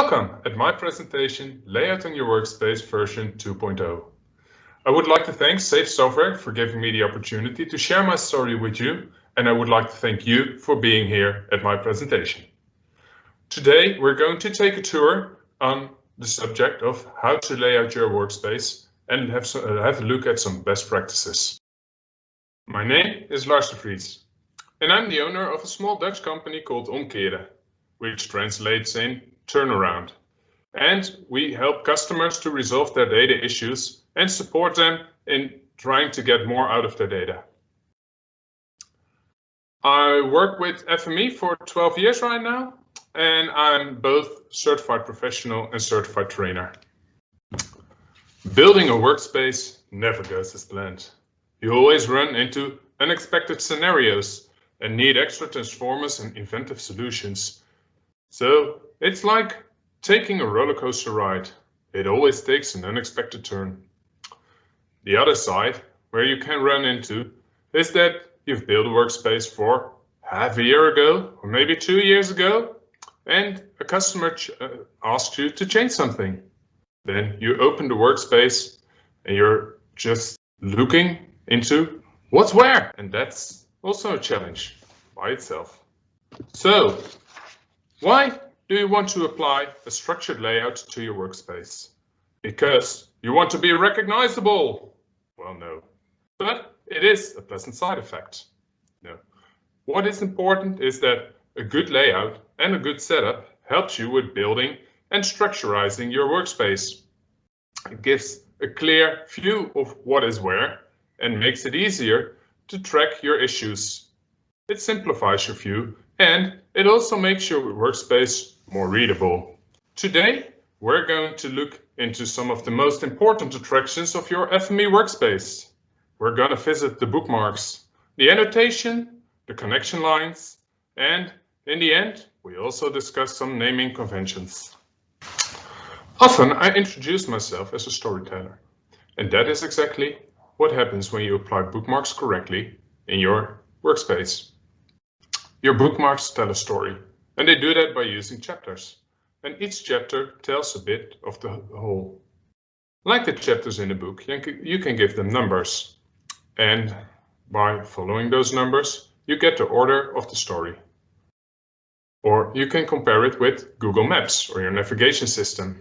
Welcome at my presentation, Layout on Your Workspace version 2.0. I would like to thank Safe Software for giving me the opportunity to share my story with you, and I would like to thank you for being here at my presentation. Today, we're going to take a tour on the subject of how to lay out your workspace and have a look at some best practices. My name is Lars de Vries, and I'm the owner of a small Dutch company called Omkeren, which translates in turnaround. And we help customers to resolve their data issues and support them in trying to get more out of their data. I work with FME for 12 years right now, and I'm both certified professional and certified trainer. Building a workspace never goes as planned. You always run into unexpected scenarios and need extra transformers and inventive solutions. So it's like taking a roller coaster ride. It always takes an unexpected turn. The other side, where you can run into, is that you've built a workspace for half a year ago, or maybe 2 years ago, and a customer asks you to change something. Then you open the workspace and you're just looking into what's where, and that's also a challenge by itself. So, why do you want to apply a structured layout to your workspace? Because you want to be recognizable? Well, no. But it is a pleasant side effect. No. What is important is that a good layout and a good setup helps you with building and structurizing your workspace. It gives a clear view of what is where and makes it easier to track your issues. It simplifies your view and it also makes your workspace more readable. Today, we're going to look into some of the most important attractions of your FME workspace. We're going to visit the bookmarks, the annotation, the connection lines, and in the end, we also discuss some naming conventions. Often, I introduce myself as a storyteller, and that is exactly what happens when you apply bookmarks correctly in your workspace. Your bookmarks tell a story, and they do that by using chapters. And each chapter tells a bit of the whole. Like the chapters in a book, you can give them numbers. And by following those numbers, you get the order of the story. Or you can compare it with Google Maps or your navigation system.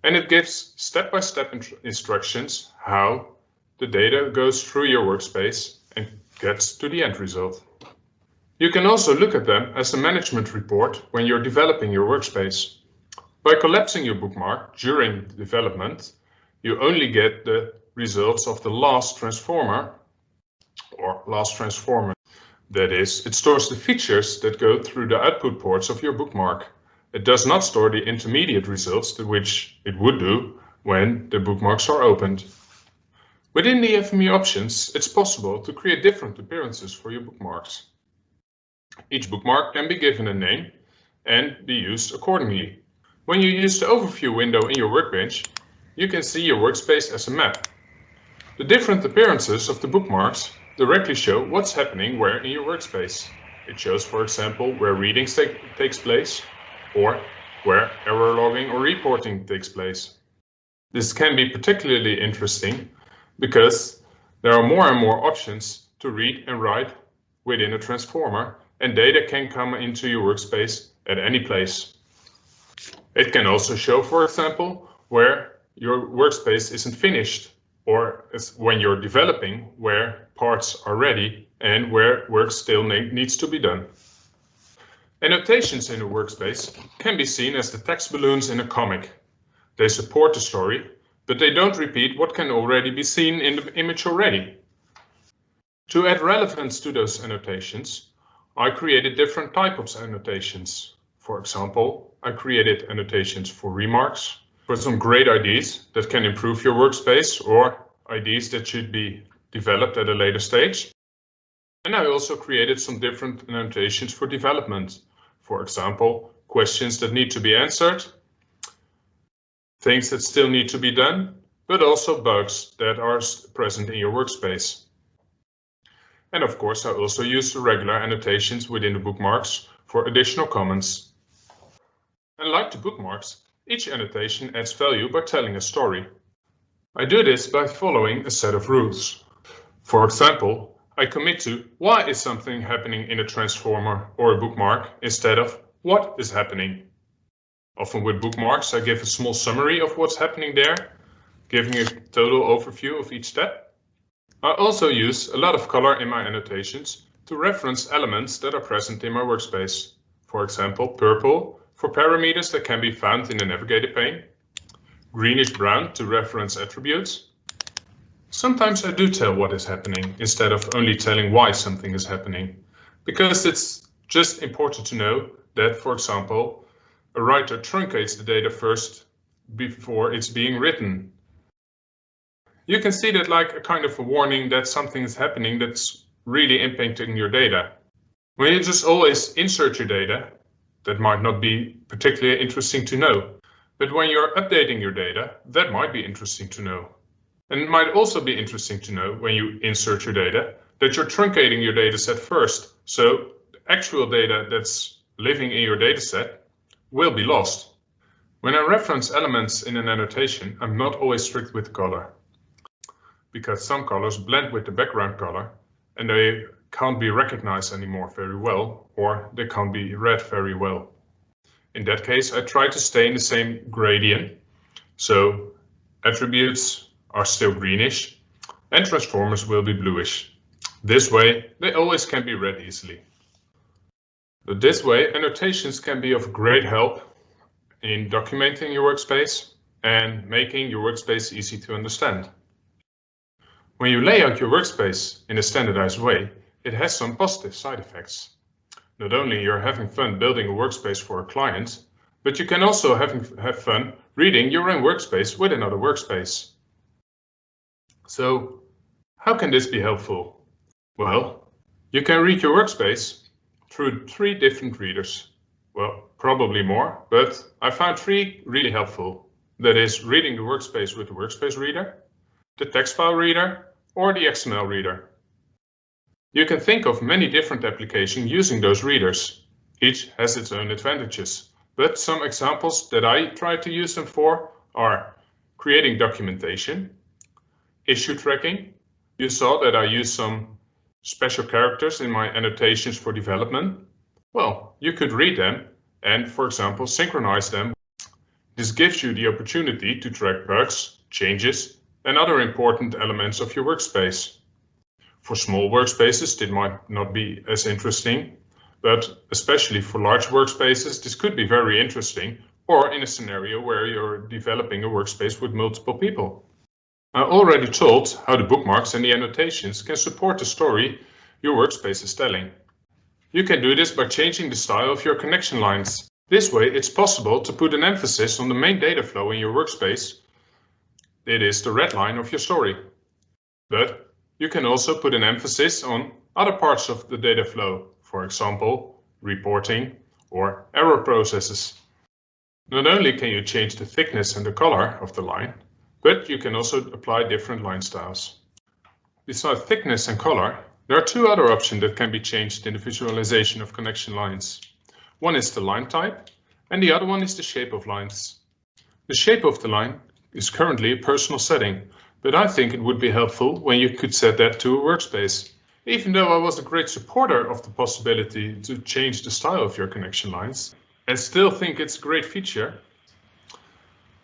And it gives step-by-step instructions how the data goes through your workspace and gets to the end result. You can also look at them as a management report when you're developing your workspace. By collapsing your bookmark during development, you only get the results of the last transformer or last transformer. That is, it stores the features that go through the output ports of your bookmark. It does not store the intermediate results, which it would do when the bookmarks are opened. Within the FME options, it's possible to create different appearances for your bookmarks. Each bookmark can be given a name and be used accordingly. When you use the overview window in your workbench, you can see your workspace as a map. The different appearances of the bookmarks directly show what's happening where in your workspace. It shows, for example, where reading takes place or where error logging or reporting takes place. This can be particularly interesting because there are more and more options to read and write within a transformer, and data can come into your workspace at any place. It can also show, for example, where your workspace isn't finished, or when you're developing, where parts are ready and where work still needs to be done. Annotations in a workspace can be seen as the text balloons in a comic. They support the story, but they don't repeat what can already be seen in the image already. To add relevance to those annotations, I created different types of annotations. For example, I created annotations for remarks, for some great ideas that can improve your workspace or ideas that should be developed at a later stage. And I also created some different annotations for development. For example, questions that need to be answered, things that still need to be done, but also bugs that are present in your workspace. And of course, I also use the regular annotations within the bookmarks for additional comments. And like the bookmarks, Each annotation adds value by telling a story. I do this by following a set of rules. For example, I commit to why is something happening in a transformer or a bookmark instead of what is happening. Often with bookmarks, I give a small summary of what's happening there, giving a total overview of each step. I also use a lot of color in my annotations to reference elements that are present in my workspace. For example, purple for parameters that can be found in the navigator pane, greenish-brown to reference attributes. Sometimes I do tell what is happening instead of only telling why something is happening, because it's just important to know that, for example, a writer truncates the data first before it's being written. You can see that like a kind of a warning that something is happening that's really impacting your data. When you just always insert your data, that might not be particularly interesting to know. But when you're updating your data, that might be interesting to know. And it might also be interesting to know when you insert your data that you're truncating your data set first. So the actual data that's living in your data set will be lost. When I reference elements in an annotation, I'm not always strict with color, because some colors blend with the background color and they can't be recognized anymore very well, or they can't be read very well. In that case, I try to stay in the same gradient, so attributes are still greenish and transformers will be bluish. This way, they always can be read easily. But this way, annotations can be of great help in documenting your workspace and making your workspace easy to understand. When you lay out your workspace in a standardized way, it has some positive side effects. Not only you're having fun building a workspace for a client, but you can also have fun reading your own workspace with another workspace. So how can this be helpful? Well, you can read your workspace through 3 different readers. Well, probably more, but I found 3 really helpful. That is reading the workspace with the workspace reader, the text file reader, or the XML reader. You can think of many different applications using those readers. Each has its own advantages, but some examples that I try to use them for are creating documentation, issue tracking. You saw that I use some special characters in my annotations for development. Well, you could read them and, for example, synchronize them. This gives you the opportunity to track bugs, changes, and other important elements of your workspace. For small workspaces, this might not be as interesting, but especially for large workspaces, this could be very interesting, or in a scenario where you're developing a workspace with multiple people. I already told how the bookmarks and the annotations can support the story your workspace is telling. You can do this by changing the style of your connection lines. This way, it's possible to put an emphasis on the main data flow in your workspace. It is the red line of your story. But you can also put an emphasis on other parts of the data flow, for example, reporting or error processes. Not only can you change the thickness and the color of the line, but you can also apply different line styles. Besides thickness and color, there are 2 other options that can be changed in the visualization of connection lines. One is the line type, and the other one is the shape of lines. The shape of the line is currently a personal setting, but I think it would be helpful when you could set that to a workspace. Even though I was a great supporter of the possibility to change the style of your connection lines, and still think it's a great feature,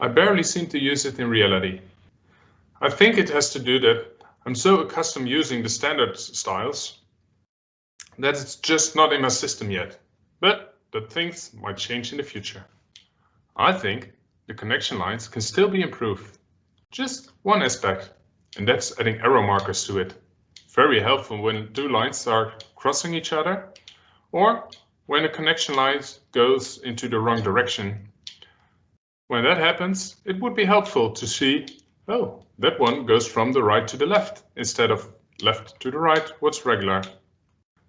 I barely seem to use it in reality. I think it has to do that I'm so accustomed using the standard styles that it's just not in my system yet, but that things might change in the future. I think the connection lines can still be improved. Just one aspect, and that's adding arrow markers to it. Very helpful when 2 lines are crossing each other, or when a connection line goes into the wrong direction. When that happens, it would be helpful to see, oh, that one goes from the right to the left, instead of left to the right, what's regular.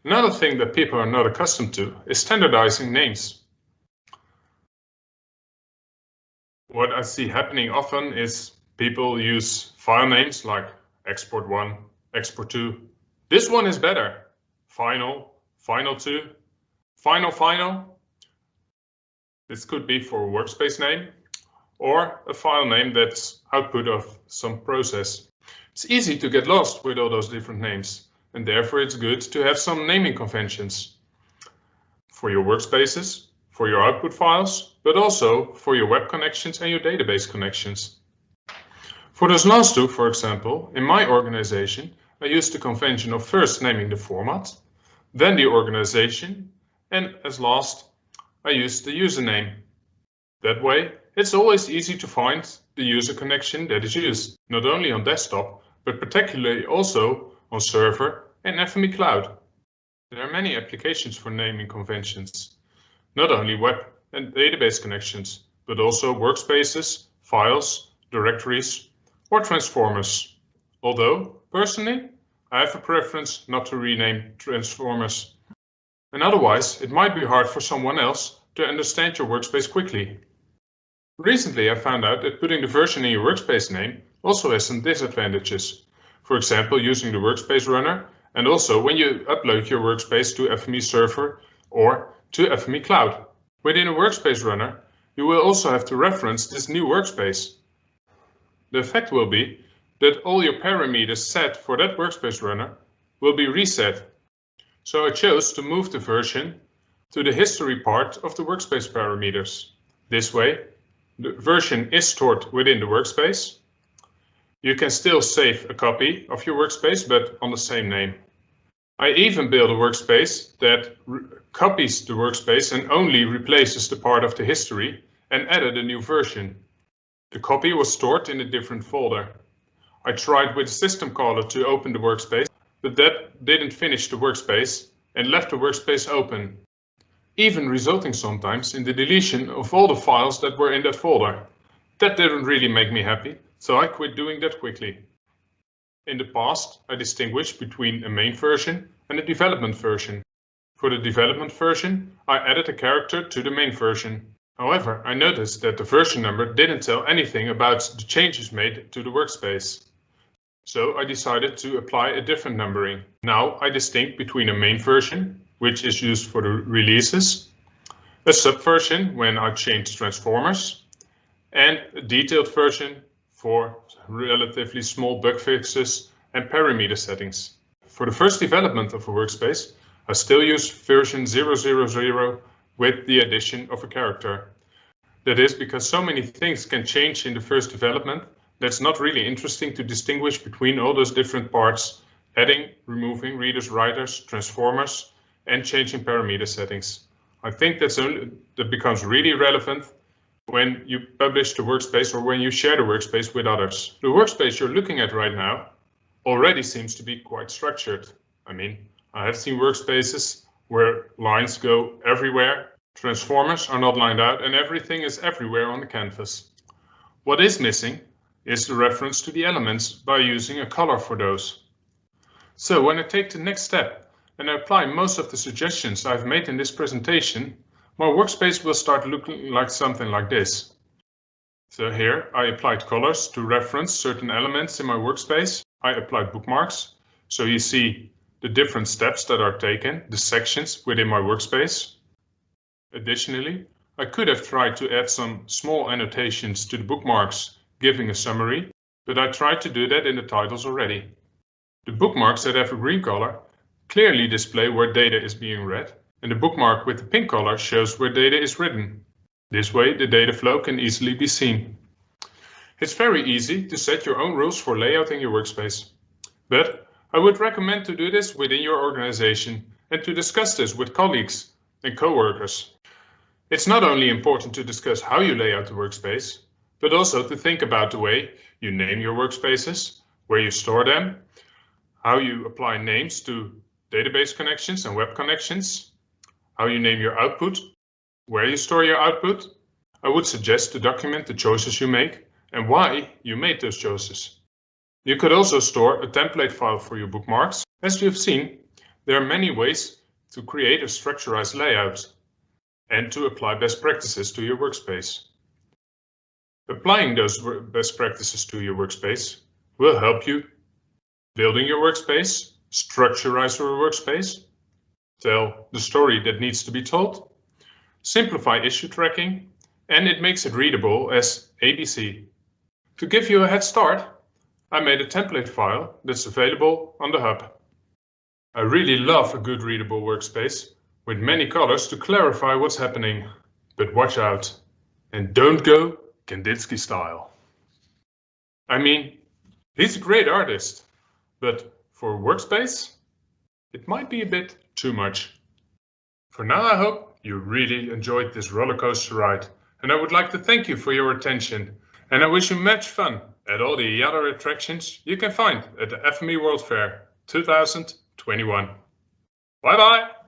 Another thing that people are not accustomed to is standardizing names. What I see happening often is people use file names like export1, export2. This one is better. Final, final2, final. This could be for a workspace name, or a file name that's output of some process. It's easy to get lost with all those different names, and therefore it's good to have some naming conventions for your workspaces, for your output files, but also for your web connections and your database connections. For those last two, for example, in my organization, I used the convention of first naming the format, then the organization, and as last, I used the username. That way, it's always easy to find the user connection that is used, not only on desktop, but particularly also on server and FME cloud. There are many applications for naming conventions, not only web and database connections, but also workspaces, files, directories, or transformers. Although, personally, I have a preference not to rename transformers. And otherwise, it might be hard for someone else to understand your workspace quickly. Recently, I found out that putting the version in your workspace name also has some disadvantages. For example, using the workspace runner, and also when you upload your workspace to FME server or to FME cloud. Within a workspace runner, you will also have to reference this new workspace. The effect will be that all your parameters set for that workspace runner will be reset. So I chose to move the version to the history part of the workspace parameters. This way, the version is stored within the workspace. You can still save a copy of your workspace, but on the same name. I even built a workspace that copies the workspace and only replaces the part of the history and added a new version. The copy was stored in a different folder. I tried with a system caller to open the workspace, but that didn't finish the workspace and left the workspace open, even resulting sometimes in the deletion of all the files that were in that folder. That didn't really make me happy, so I quit doing that quickly. In the past, I distinguished between a main version and a development version. For the development version, I added a character to the main version. However, I noticed that the version number didn't tell anything about the changes made to the workspace. So I decided to apply a different numbering. Now I distinct between a main version, which is used for the releases, a subversion when I change transformers, and a detailed version for relatively small bug fixes and parameter settings. For the first development of a workspace, I still use version 000 with the addition of a character. That is because so many things can change in the first development that's not really interesting to distinguish between all those different parts, adding, removing readers, writers, transformers, and changing parameter settings. I think that becomes really relevant when you publish the workspace or when you share the workspace with others. The workspace you're looking at right now already seems to be quite structured. I mean, I have seen workspaces where lines go everywhere, transformers are not lined out, and everything is everywhere on the canvas. What is missing is the reference to the elements by using a color for those. So when I take the next step and I apply most of the suggestions I've made in this presentation, my workspace will start looking like something like this. So here I applied colors to reference certain elements in my workspace. I applied bookmarks, so you see the different steps that are taken, the sections within my workspace. Additionally, I could have tried to add some small annotations to the bookmarks, giving a summary, but I tried to do that in the titles already. The bookmarks that have a green color clearly display where data is being read, and the bookmark with the pink color shows where data is written. This way, the data flow can easily be seen. It's very easy to set your own rules for layout in your workspace, but I would recommend to do this within your organization and to discuss this with colleagues and co-workers. It's not only important to discuss how you lay out the workspace, but also to think about the way you name your workspaces, where you store them, how you apply names to database connections and web connections, how you name your output, where you store your output. I would suggest to document the choices you make and why you made those choices. You could also store a template file for your bookmarks. As you've seen, there are many ways to create a structurized layout and to apply best practices to your workspace. Applying those best practices to your workspace will help you building your workspace, structurize your workspace, tell the story that needs to be told, simplify issue tracking, and it makes it readable as ABC. To give you a head start, I made a template file that's available on the hub. I really love a good readable workspace with many colors to clarify what's happening. But watch out and don't go Kandinsky style. I mean, he's a great artist, but for Workspace, it might be a bit too much. For now, I hope you really enjoyed this rollercoaster ride, and I would like to thank you for your attention, and I wish you much fun at all the other attractions you can find at the FME World Fair 2021. Bye bye!